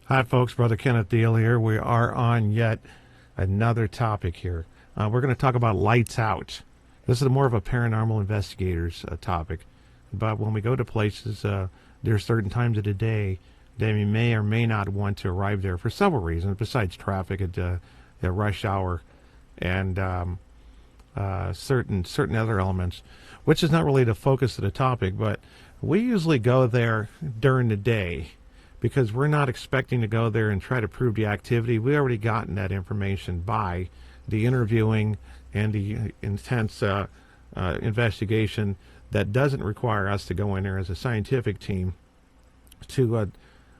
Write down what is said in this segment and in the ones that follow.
Hi, folks. Brother Kenneth Deal here. We are on yet another topic here. We're going to talk about lights out. This is more of a paranormal investigators topic. But when we go to places, there are certain times of the day that we may or may not want to arrive there for several reasons, besides traffic at rush hour and certain other elements, which is not really the focus of the topic. But we usually go there during the day, because we're not expecting to go there and try to prove the activity. We already gotten that information by the interviewing and the intense investigation that doesn't require us to go in there as a scientific team to,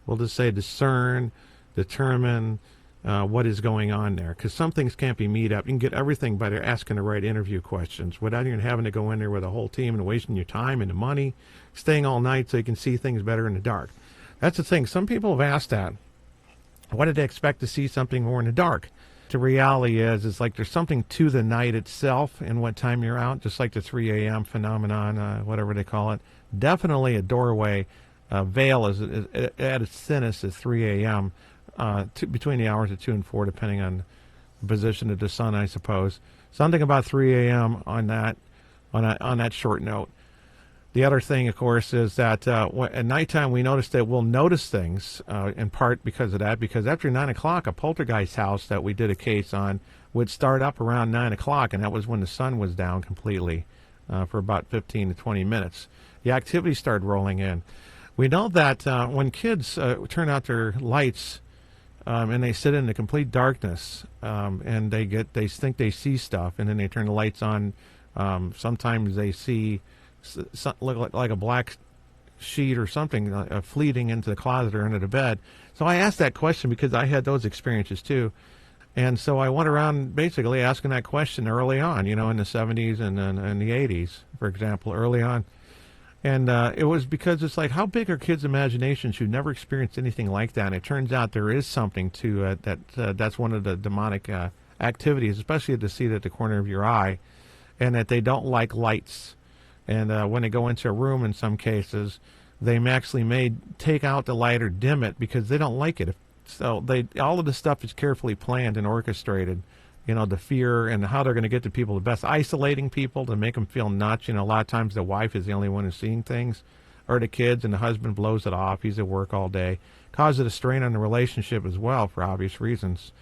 we'll just say, discern, determine what is going on there. Because some things can't be made up. You can get everything by asking the right interview questions without even having to go in there with a whole team and wasting your time and the money, staying all night so you can see things better in the dark. That's the thing. Some people have asked that. Why did they expect to see something more in the dark? The reality is like there's something to the night itself and what time you're out, just like the 3 a.m. phenomenon, whatever they call it. Definitely a doorway. Veil is at its thinnest at 3 a.m., between the hours of 2 and 4, depending on the position of the sun, I suppose. Something about 3 a.m. on that short note. The other thing, of course, is that at nighttime we notice that we'll notice things, in part because of that, because after 9 o'clock, a poltergeist house that we did a case on would start up around 9 o'clock, and that was when the sun was down completely for about 15 to 20 minutes. The activity started rolling in. We know that when kids turn out their lights and they sit in the complete darkness and they think they see stuff, and then they turn the lights on, sometimes they see look like a black sheet or something fleeting into the closet or into the bed. So I asked that question because I had those experiences too. And so I went around basically asking that question early on, in the 70s and the 80s, for example, early on. And it was because it's like, how big are kids' imaginations who never experienced anything like that? And it turns out there is something to that's one of the demonic activities, especially to see it at the corner of your eye, and that they don't like lights. And when they go into a room, in some cases, they actually may take out the light or dim it because they don't like it. So all of the stuff is carefully planned and orchestrated. The fear and how they're going to get to people the best. Isolating people to make them feel nuts. A lot of times the wife is the only one who's seeing things, or the kids, and the husband blows it off. He's at work all day. Causes a strain on the relationship as well for obvious reasons.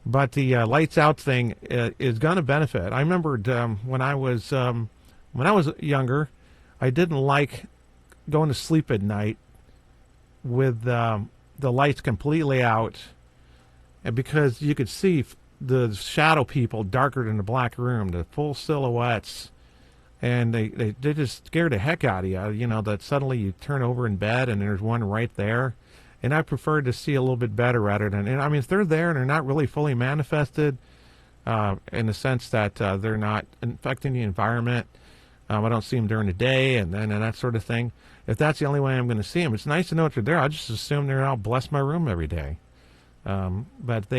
But the lights out thing is going to benefit. I remembered when I was younger, I didn't like going to sleep at night with the lights completely out, and because you could see the shadow people darker than the black room, the full silhouettes, and they just scared the heck out of you. That suddenly you turn over in bed and there's one right there. And I prefer to see a little bit better rather than, and I mean, if they're there and they're not really fully manifested, in the sense that they're not infecting the environment. I don't see them during the day and that sort of thing. If that's the only way I'm going to see them, it's nice to know if they're there. I just assume they're out, bless my room every day. But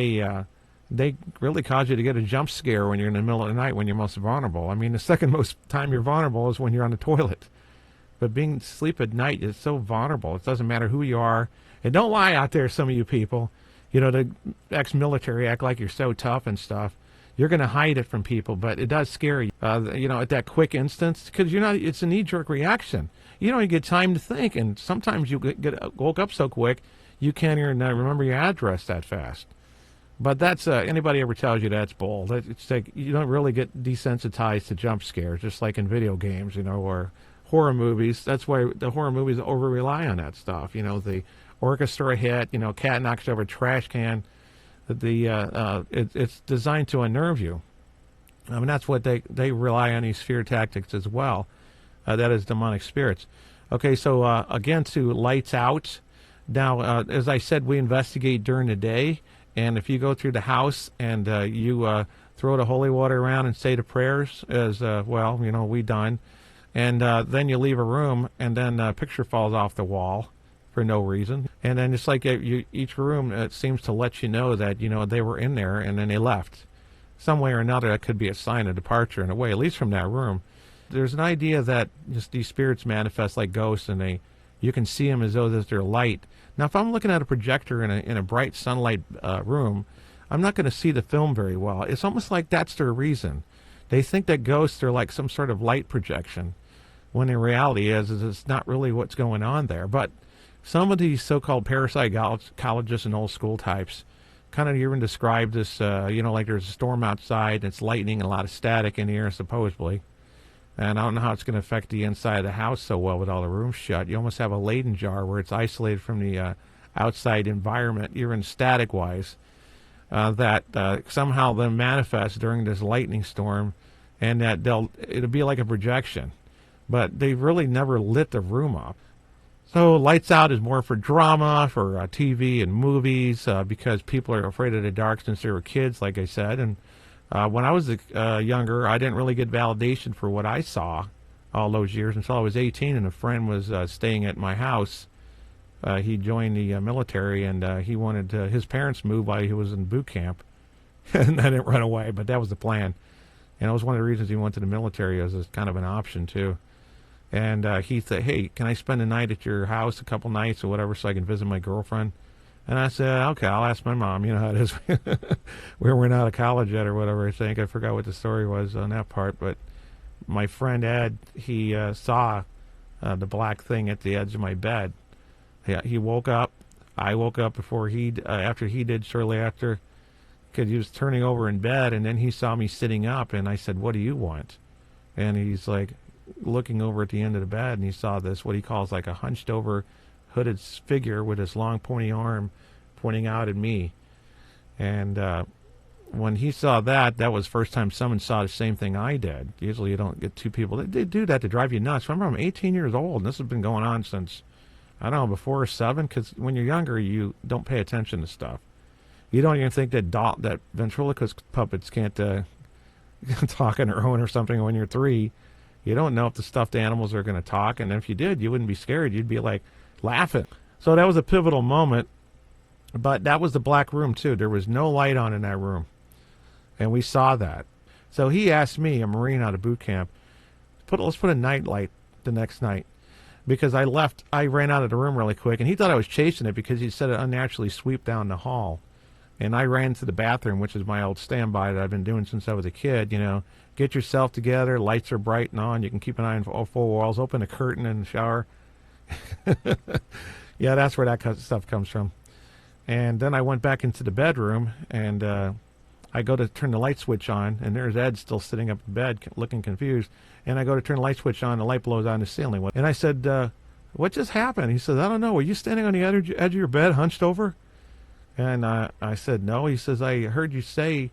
they really cause you to get a jump scare when you're in the middle of the night when you're most vulnerable. I mean, the second most time you're vulnerable is when you're on the toilet. But being asleep at night is so vulnerable. It doesn't matter who you are. And don't lie out there, some of you people. The ex-military act like you're so tough and stuff. You're going to hide it from people, but it does scare you, at that quick instance, because it's a knee-jerk reaction. You don't even get time to think, and sometimes you get woke up so quick, you can't even remember your address that fast. But that's, anybody ever tells you that's bull. It's like you don't really get desensitized to jump scares, just like in video games, or horror movies. That's why the horror movies over-rely on that stuff. The orchestra hit, cat knocks over a trash can. It's designed to unnerve you. I mean, that's what they rely on, these fear tactics as well. That is demonic spirits. Okay, so again, to lights out. Now, as I said, we investigate during the day, and if you go through the house and you throw the holy water around and say the prayers, as we done, and then you leave a room, and then a picture falls off the wall for no reason. And then it's like each room, it seems to let you know that, they were in there and then they left. Some way or another, that could be a sign of departure in a way, at least from that room. There's an idea that just these spirits manifest like ghosts, and they You can see them as though they're light. Now, if I'm looking at a projector in a bright sunlight room, I'm not going to see the film very well. It's almost like that's their reason. They think that ghosts are like some sort of light projection, when the reality is it's not really what's going on there. But some of these so-called parapsychologists and old school types kind of even describe this, like there's a storm outside, and it's lightning and a lot of static in the air, supposedly. And I don't know how it's going to affect the inside of the house so well with all the rooms shut. You almost have a Leyden jar where it's isolated from the outside environment, even static-wise, that somehow then manifests during this lightning storm, and that it'll be like a projection. But they really never lit the room up. So lights out is more for drama, for TV and movies, because people are afraid of the dark since they were kids, like I said. And when I was younger, I didn't really get validation for what I saw all those years until I was 18, and a friend was staying at my house. He joined the military, and he wanted his parents moved while he was in boot camp. And I didn't run away, but that was the plan. And it was one of the reasons he went to the military as kind of an option, too. And he said, hey, can I spend the night at your house, a couple nights or whatever, so I can visit my girlfriend? And I said, okay, I'll ask my mom. You know how it is. We weren't out of college yet or whatever, I think. I forgot what the story was on that part. But my friend Ed, he saw the black thing at the edge of my bed. Yeah, he woke up. I woke up before after he did, shortly after, because he was turning over in bed, and then he saw me sitting up, and I said, what do you want? And he's like looking over at the end of the bed, and he saw this, what he calls like a hunched over hooded figure with his long pointy arm pointing out at me. And when he saw that was the first time someone saw the same thing I did. Usually you don't get two people. They do that to drive you nuts. Remember, I'm 18 years old, and this has been going on since, I don't know, before 7, because when you're younger, you don't pay attention to stuff. You don't even think that ventriloquist puppets can't talk on their own or something when you're 3. You don't know if the stuffed animals are going to talk, and if you did, you wouldn't be scared. You'd be like laughing. So that was a pivotal moment, but that was the black room too. There was no light on in that room, and we saw that. So he asked me, a Marine out of boot camp, let's put a night light the next night, because I ran out of the room really quick, and he thought I was chasing it because he said it unnaturally sweep down the hall. And I ran to the bathroom, which is my old standby that I've been doing since I was a kid. Get yourself together, lights are bright and on, you can keep an eye on all 4 walls, open a curtain in the shower. Yeah, that's where that stuff comes from. And then I went back into the bedroom, and I go to turn the light switch on, and there's Ed still sitting up in bed looking confused. And I go to turn the light switch on, the light blows on the ceiling. And I said, what just happened? He says, I don't know, were you standing on the edge of your bed hunched over? And I said, no. He says, I heard you say,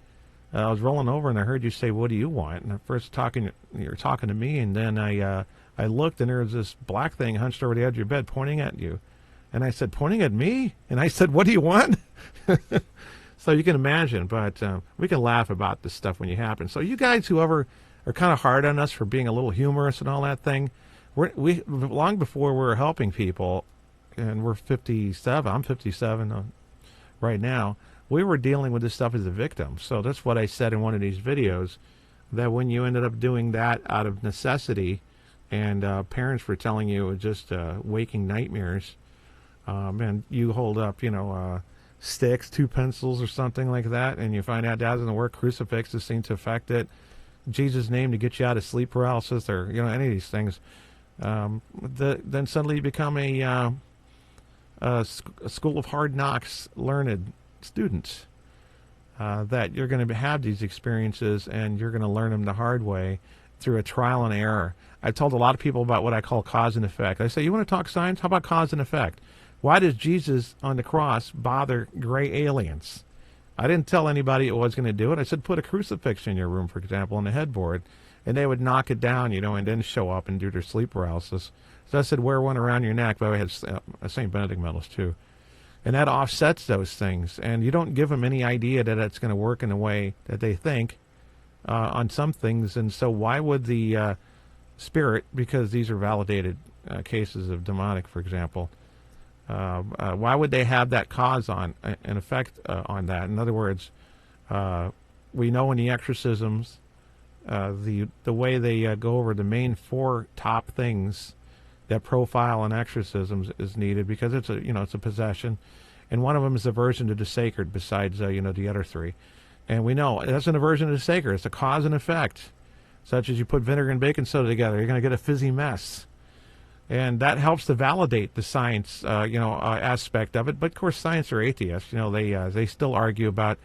I was rolling over, and I heard you say, what do you want? And at first you were talking to me, and then I looked, and there was this black thing hunched over the edge of your bed pointing at you. And I said, pointing at me? And I said, what do you want? So you can imagine, but we can laugh about this stuff when it happens. So you guys, whoever are kind of hard on us for being a little humorous and all that thing, we long before we were helping people, and we're 57, I'm 57 right now, we were dealing with this stuff as a victim. So that's what I said in one of these videos, that when you ended up doing that out of necessity, and parents were telling you it was just waking nightmares, and you hold up, sticks, 2 pencils or something like that, and you find out that doesn't work, crucifixes seem to affect it, Jesus' name to get you out of sleep paralysis, or any of these things, then suddenly you become a school of hard knocks learned students, that you're going to have these experiences, and you're going to learn them the hard way through a trial and error. I've told a lot of people about what I call cause and effect. I say, you want to talk science? How about cause and effect? Why does Jesus on the cross bother gray aliens? I didn't tell anybody it was going to do it. I said, put a crucifix in your room, for example, on the headboard, and they would knock it down, and then show up and do their sleep paralysis. So I said, wear one around your neck. But I had St. Benedict medals too. And that offsets those things. And you don't give them any idea that it's going to work in the way that they think on some things. And so why would the spirit, because these are validated cases of demonic, for example, why would they have that cause on an effect on that? In other words, we know in the exorcisms, the way they go over the main 4 top things that profile and exorcisms is needed because it's a possession, and one of them is aversion to the sacred. Besides the other three, and we know that's an aversion to the sacred. It's a cause and effect, such as you put vinegar and baking soda together, you're going to get a fizzy mess, and that helps to validate the science aspect of it. But of course, science are atheists. They still argue about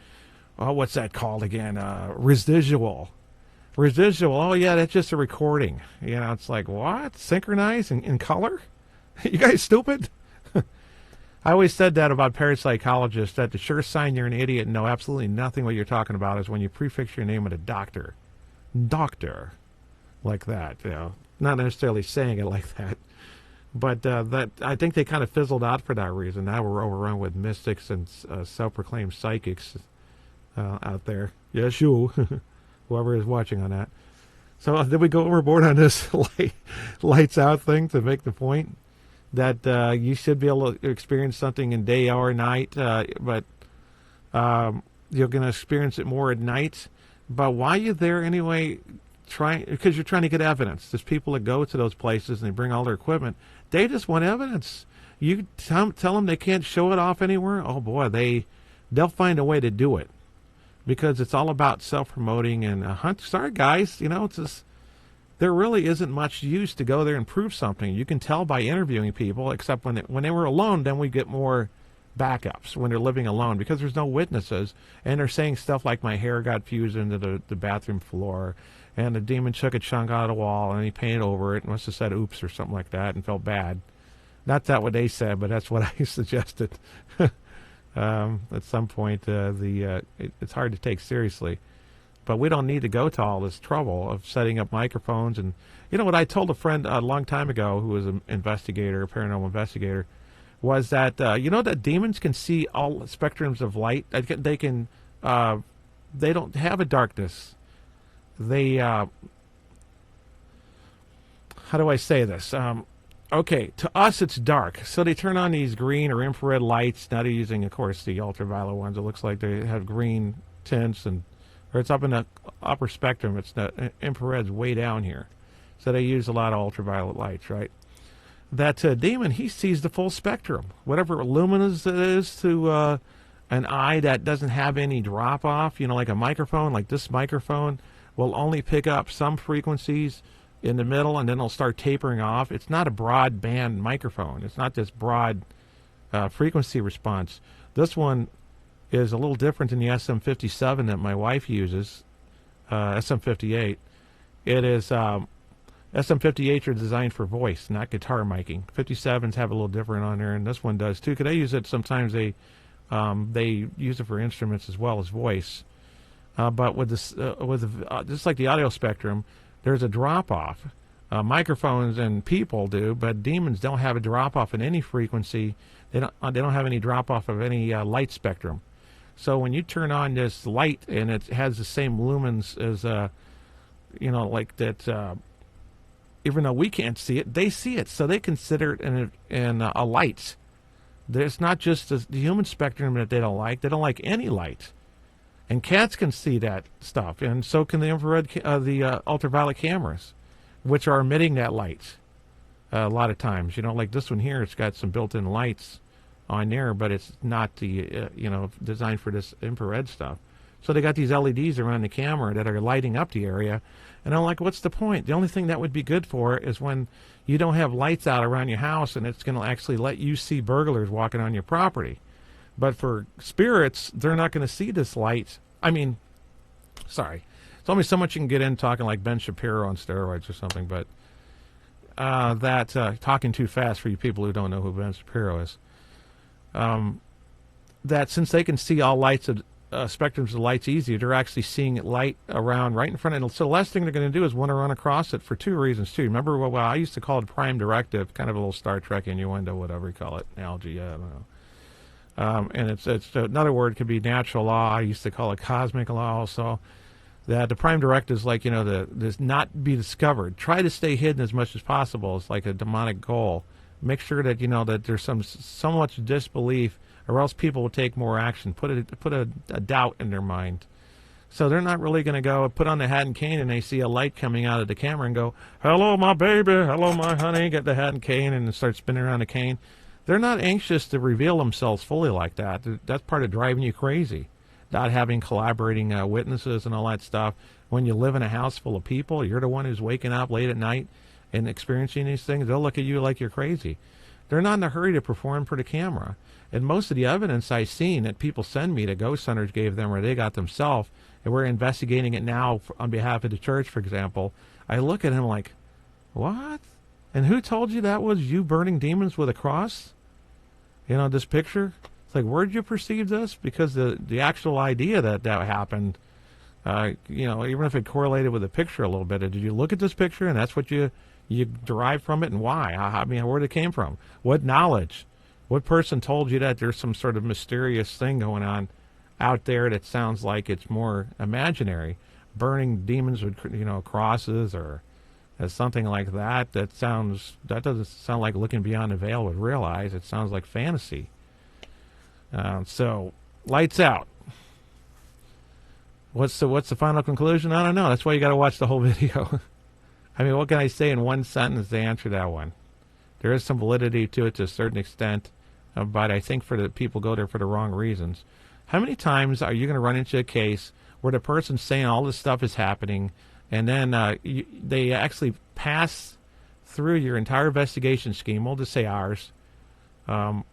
what's that called again? Residual. Oh yeah, that's just a recording. It's like, what? Synchronized in color? You guys stupid? I always said that about parapsychologists, that the sure sign you're an idiot and know absolutely nothing what you're talking about is when you prefix your name with a doctor. Doctor. Like that, Not necessarily saying it like that. But that I think they kind of fizzled out for that reason. Now we're overrun with mystics and self-proclaimed psychics out there. Yes, you. Whoever is watching on that. So did we go overboard on this lights out thing to make the point that you should be able to experience something in day or night, but you're going to experience it more at night. But why are you there anyway? Because you're trying to get evidence. There's people that go to those places and they bring all their equipment. They just want evidence. You tell them they can't show it off anywhere. Oh boy, they'll find a way to do it. Because it's all about self-promoting and hunt. Sorry, guys, it's just, there really isn't much use to go there and prove something. You can tell by interviewing people, except when they were alone, then we get more backups when they're living alone because there's no witnesses, and they're saying stuff like my hair got fused into the bathroom floor, and the demon took a chunk out of the wall, and he painted over it and must have said oops or something like that and felt bad. Not that what they said, but that's what I suggested. At some point, it's hard to take seriously. But we don't need to go to all this trouble of setting up microphones. And what I told a friend a long time ago who was an investigator, a paranormal investigator, was that, that demons can see all spectrums of light. They can, they don't have a darkness. They, how do I say this? Okay, to us it's dark, so they turn on these green or infrared lights. Now they're using, of course, the ultraviolet ones. It looks like they have green tints, or it's up in the upper spectrum. It's the infrared's way down here, so they use a lot of ultraviolet lights, right? That demon, he sees the full spectrum, whatever luminous it is to an eye that doesn't have any drop off. Like a microphone, like this microphone, will only pick up some frequencies in the middle, and then it'll start tapering off. It's not a broadband microphone. It's not this broad frequency response. This one is a little different than the SM57 that my wife uses, SM58. It is, SM58s are designed for voice, not guitar miking. 57s have a little different on there, and this one does too. Because they use it sometimes, they use it for instruments as well as voice. But with this, just like the audio spectrum, there's a drop-off. Microphones and people do, but demons don't have a drop-off in any frequency. They don't have any drop-off of any light spectrum. So when you turn on this light and it has the same lumens as, like that, even though we can't see it, they see it. So they consider it a light. It's not just the human spectrum that they don't like. They don't like any light. And cats can see that stuff, and so can the infrared, the ultraviolet cameras, which are emitting that light a lot of times. Like this one here, it's got some built-in lights on there, but it's not the designed for this infrared stuff. So they got these LEDs around the camera that are lighting up the area, and I'm like, what's the point? The only thing that would be good for is when you don't have lights out around your house, and it's going to actually let you see burglars walking on your property. But for spirits, they're not going to see this light. Sorry. There's only so much you can get in talking like Ben Shapiro on steroids or something, but talking too fast for you people who don't know who Ben Shapiro is. That since they can see all lights of spectrums of lights easier, they're actually seeing light around right in front of it. So the last thing they're going to do is want to run across it for two reasons, too. Remember what I used to call it prime directive, kind of a little Star Trek innuendo, whatever you call it, analogy, I don't know. And it's another word could be natural law. I used to call it cosmic law also. That the prime directive is like, this not be discovered. Try to stay hidden as much as possible. It's like a demonic goal. Make sure that, that there's so much disbelief, or else people will take more action. Put a doubt in their mind. So they're not really going to go put on the hat and cane and they see a light coming out of the camera and go, hello, my baby, hello, my honey, get the hat and cane and start spinning around the cane. They're not anxious to reveal themselves fully like that. That's part of driving you crazy, not having collaborating witnesses and all that stuff. When you live in a house full of people, you're the one who's waking up late at night and experiencing these things. They'll look at you like you're crazy. They're not in a hurry to perform for the camera. And most of the evidence I've seen that people send me, that ghost hunters gave them or they got themselves, and we're investigating it now on behalf of the church, for example, I look at him like, what? And who told you that was you burning demons with a cross? You know, this picture? It's like, where'd you perceive this? Because the actual idea that happened, you know, even if it correlated with the picture a little bit, did you look at this picture and that's what you derived from it, and why? I mean, where it came from? What knowledge? What person told you that there's some sort of mysterious thing going on out there that sounds like it's more imaginary, burning demons with, you know, crosses or something like that? That doesn't sound like looking beyond the veil with real eyes. It sounds like fantasy. So lights out. What's the final conclusion? I don't know. That's why you got to watch the whole video. I mean, what can I say in one sentence to answer that one? There is some validity to it to a certain extent, but I think for the people go there for the wrong reasons. How many times are you going to run into a case where the person's saying all this stuff is happening, and then they actually pass through your entire investigation scheme, we'll just say ours, and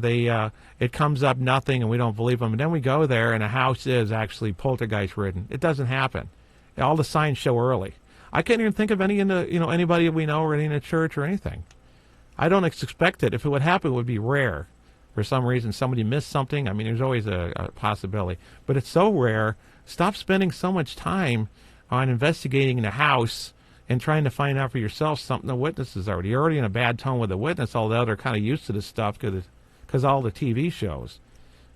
it comes up nothing, and we don't believe them, and then we go there, and the house is actually poltergeist-ridden. It doesn't happen. All the signs show early. I can't even think of anybody we know or any in the church or anything. I don't expect it. If it would happen, it would be rare. For some reason, somebody missed something. I mean, there's always a possibility. But it's so rare. Stop spending so much time on investigating the house and trying to find out for yourself something the witnesses already. You're already in a bad tone with the witness, although they're kind of used to this stuff because all the TV shows.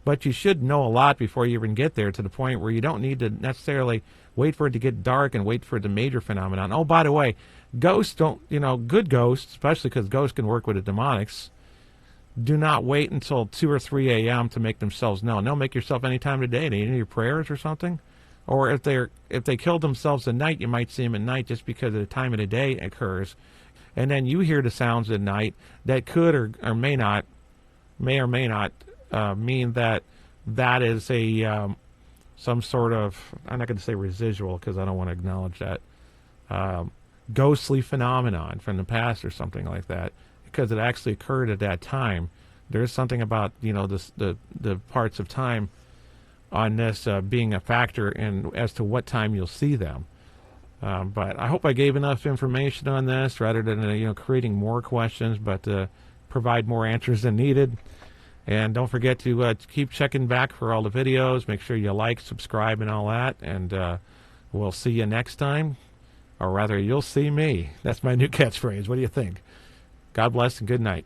But you should know a lot before you even get there, to the point where you don't need to necessarily wait for it to get dark and wait for the major phenomenon. Oh, by the way, ghosts don't, good ghosts, especially because ghosts can work with the demonics, do not wait until 2 or 3 a.m. to make themselves known. They'll make yourself any time of the day. They need your prayers or something. Or if they killed themselves at night, you might see them at night just because of the time of the day it occurs. And then you hear the sounds at night that could or may or may not mean that is a some sort of, I'm not going to say residual because I don't want to acknowledge that, ghostly phenomenon from the past or something like that, because it actually occurred at that time. There's something about the parts of time on this being a factor in as to what time you'll see them. But I hope I gave enough information on this rather than creating more questions, but provide more answers than needed. And don't forget to keep checking back for all the videos. Make sure you like, subscribe, and all that. And we'll see you next time. Or rather, you'll see me. That's my new catchphrase. What do you think? God bless and good night.